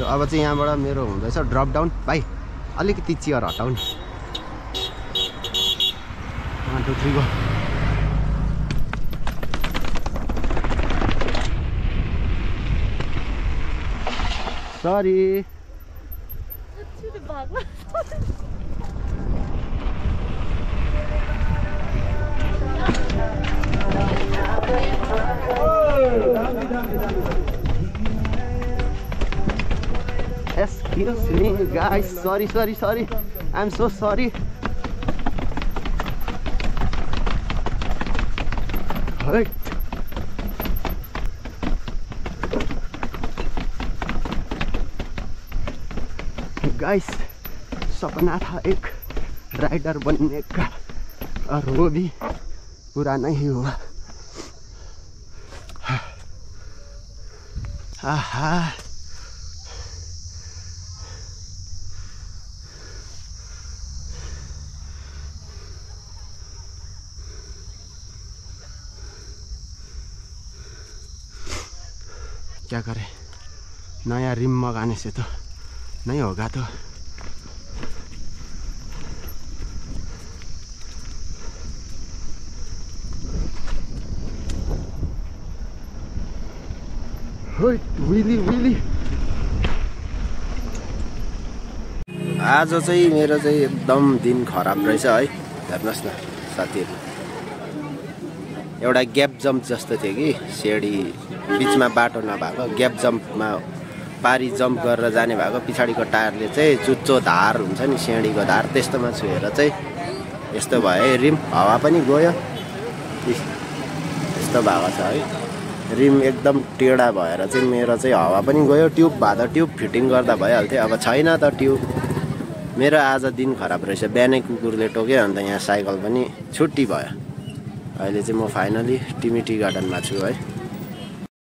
अब चाहिँ यहाँबाट मेरो हुँदैछ ड्रप डाउन। भाइ अलिकति चेयर हटाउ नि। 1 2 3 go. Sorry Excuse me guys, sorry. I'm so sorry. Hey. Guys, सपना था एक राइडर बनने का और वो भी पूरा नहीं हुआ। आहा क्या करें, नया रिम मंगाने से तो नहीं होगा। तो विली आज चाहिँ मेरो चाहिँ एकदम दिन खराब रहेछ है। हेर्नुहोस् न साथीहरु, एउटा ग्याप जम्प जस्तो थियो कि सिडी बीचमा बाटो नभएको ग्याप जम्पमा पारी जम्प गरेर जाने भएको पछाडीको टायरले चाहिँ चुच्चो धार हुन्छ नि सिडीको धार त्यस्तोमा छुएर चाहिँ यस्तो भयो। रिम हावा पनि गयो यस्तो भएको छ है। रिम एकदम टेढा भएर चाहिँ मेरो चाहिँ हावा पनि गयो। ट्युब भादा ट्युब फिटिङ गर्दा भइहाल्थ्यो, अब छैन त ट्युब। मेरो आज दिन खराब रहेछ। बिहानै कुकुरले टोक्यो अन्त यहाँ साइकल पनि छुट्टी भयो। अहिले चाहिँ म फाइनली टिमी टी गार्डनमा छु है।